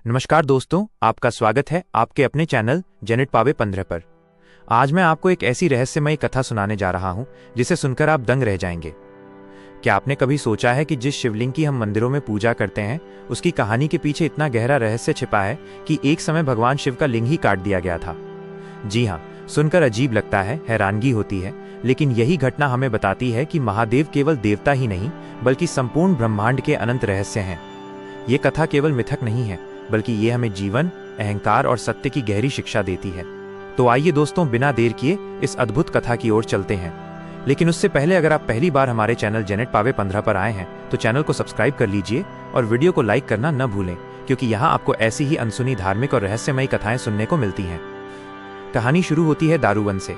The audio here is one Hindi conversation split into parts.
नमस्कार दोस्तों, आपका स्वागत है आपके अपने चैनल जेनेट पावे 15 पर। आज मैं आपको एक ऐसी रहस्यमयी कथा सुनाने जा रहा हूं जिसे सुनकर आप दंग रह जाएंगे। क्या आपने कभी सोचा है कि जिस शिवलिंग की हम मंदिरों में पूजा करते हैं उसकी कहानी के पीछे इतना गहरा रहस्य छिपा है कि एक समय भगवान शिव का लिंग ही काट दिया गया था। जी हाँ, सुनकर अजीब लगता है, हैरानगी होती है, लेकिन यही घटना हमें बताती है कि महादेव केवल देवता ही नहीं बल्कि संपूर्ण ब्रह्मांड के अनंत रहस्य हैं। ये कथा केवल मिथक नहीं है बल्कि ये हमें जीवन, अहंकार और सत्य की गहरी शिक्षा देती है। तो आइए दोस्तों, बिना देर किए इस अद्भुत कथा की ओर चलते हैं। लेकिन उससे पहले अगर आप पहली बार हमारे चैनल जेनेट पावे 15 पर आए हैं तो चैनल को सब्सक्राइब कर लीजिए और वीडियो को लाइक करना न भूलें, क्योंकि यहाँ आपको ऐसी ही अनसुनी धार्मिक और रहस्यमयी कथाएं सुनने को मिलती हैं। कहानी शुरू होती है दारूवन से।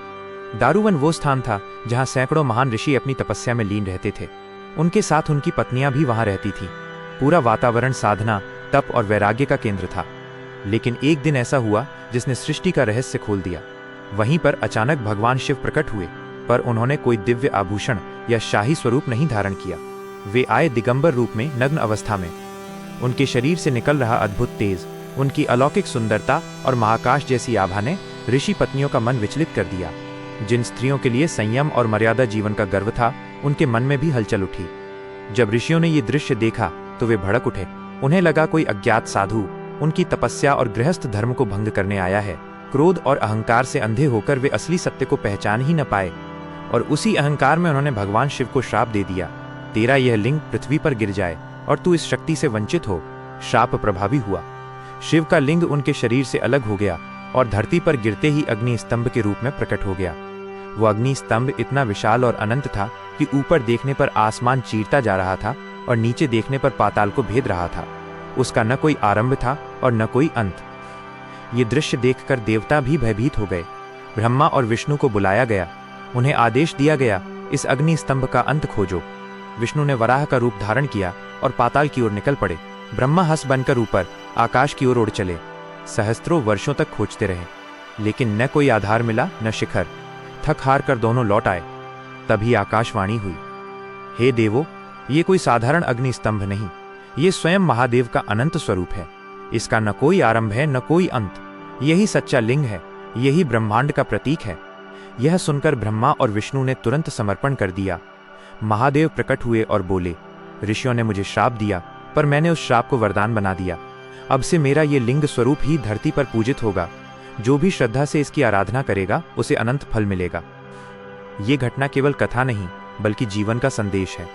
दारूवन वो स्थान था जहाँ सैकड़ों महान ऋषि अपनी तपस्या में लीन रहते थे। उनके साथ उनकी पत्नियां भी वहां रहती थीं। पूरा वातावरण साधना, तप और वैराग्य का केंद्र था। लेकिन एक दिन ऐसा हुआ जिसने सृष्टि का रहस्य खोल दिया। वहीं पर अचानक भगवान शिव प्रकट हुए, पर उन्होंने कोई दिव्य आभूषण या शाही स्वरूप नहीं धारण किया। वे आए दिगंबर रूप में, नग्न अवस्था में। उनके शरीर से निकल रहा अद्भुत तेज, उनकी अलौकिक सुंदरता और महाकाश जैसी आभा ने ऋषि पत्नियों का मन विचलित कर दिया। जिन स्त्रियों के लिए संयम और मर्यादा जीवन का गर्व था, उनके मन में भी हलचल उठी। जब ऋषियों ने ये दृश्य देखा तो वे भड़क उठे। उन्हें लगा कोई अज्ञात साधु उनकी तपस्या और गृहस्थ धर्म को भंग करने आया है। क्रोध और अहंकार से अंधे होकर वे असली सत्य को पहचान ही न पाए और उसी अहंकार में उन्होंने भगवान शिव को श्राप दे दिया, तेरा यह लिंग पृथ्वी पर गिर जाए और तू इस शक्ति से वंचित हो। शाप प्रभावी हुआ। शिव का लिंग उनके शरीर से अलग हो गया और धरती पर गिरते ही अग्नि स्तंभ के रूप में प्रकट हो गया। वो अग्नि स्तंभ इतना विशाल और अनंत था कि ऊपर देखने पर आसमान चीरता जा रहा था और नीचे देखने पर पाताल को भेद रहा था। उसका न कोई आरंभ था और न कोई अंत। ये दृश्य देखकर देवता भी भयभीत हो गए। ब्रह्मा और विष्णु को बुलाया गया। उन्हें आदेश दिया गया, इस अग्नि स्तंभ का अंत खोजो। विष्णु ने वराह का रूप धारण किया और पाताल की ओर निकल पड़े। ब्रह्मा हंस बनकर ऊपर आकाश की ओर उड़ चले। सहस्त्रों वर्षों तक खोजते रहे, लेकिन न कोई आधार मिला न शिखर। थक हार कर दोनों लौट आए। तभी आकाशवाणी हुई, हे देवो, ये कोई साधारण अग्नि स्तंभ नहीं, ये स्वयं महादेव का अनंत स्वरूप है। इसका न कोई आरंभ है न कोई अंत। यही सच्चा लिंग है, यही ब्रह्मांड का प्रतीक है। यह सुनकर ब्रह्मा और विष्णु ने तुरंत समर्पण कर दिया। महादेव प्रकट हुए और बोले, ऋषियों ने मुझे श्राप दिया, पर मैंने उस श्राप को वरदान बना दिया। अब से मेरा ये लिंग स्वरूप ही धरती पर पूजित होगा। जो भी श्रद्धा से इसकी आराधना करेगा उसे अनंत फल मिलेगा। ये घटना केवल कथा नहीं बल्कि जीवन का संदेश है।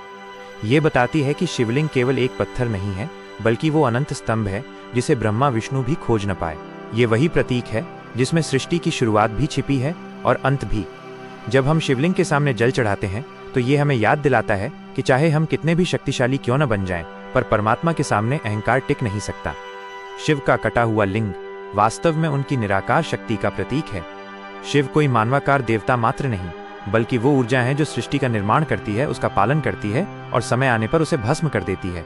ये बताती है कि शिवलिंग केवल एक पत्थर नहीं है बल्कि वो अनंत स्तंभ है जिसे ब्रह्मा विष्णु भी खोज न पाए। ये वही प्रतीक है जिसमें सृष्टि की शुरुआत भी छिपी है और अंत भी। जब हम शिवलिंग के सामने जल चढ़ाते हैं तो ये हमें याद दिलाता है कि चाहे हम कितने भी शक्तिशाली क्यों न बन जाएं, पर परमात्मा के सामने अहंकार टिक नहीं सकता। शिव का कटा हुआ लिंग वास्तव में उनकी निराकार शक्ति का प्रतीक है। शिव कोई मानवाकार देवता मात्र नहीं बल्कि वो ऊर्जा है जो सृष्टि का निर्माण करती है, उसका पालन करती है और समय आने पर उसे भस्म कर देती है।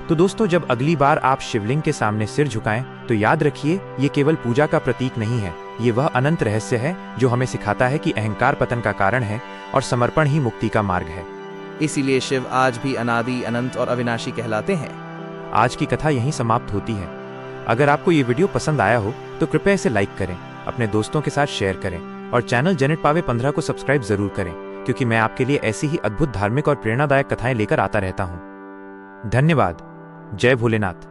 तो दोस्तों, जब अगली बार आप शिवलिंग के सामने सिर झुकाएं तो याद रखिए, ये केवल पूजा का प्रतीक नहीं है, ये वह अनंत रहस्य है जो हमें सिखाता है कि अहंकार पतन का कारण है और समर्पण ही मुक्ति का मार्ग है। इसीलिए शिव आज भी अनादि, अनंत और अविनाशी कहलाते हैं। आज की कथा यहीं समाप्त होती है। अगर आपको ये वीडियो पसंद आया हो तो कृपया इसे लाइक करें, अपने दोस्तों के साथ शेयर करें और चैनल जेनेट पावे 15 को सब्सक्राइब जरूर करें, क्योंकि मैं आपके लिए ऐसी ही अद्भुत धार्मिक और प्रेरणादायक कथाएं लेकर आता रहता हूं। धन्यवाद। जय भोलेनाथ।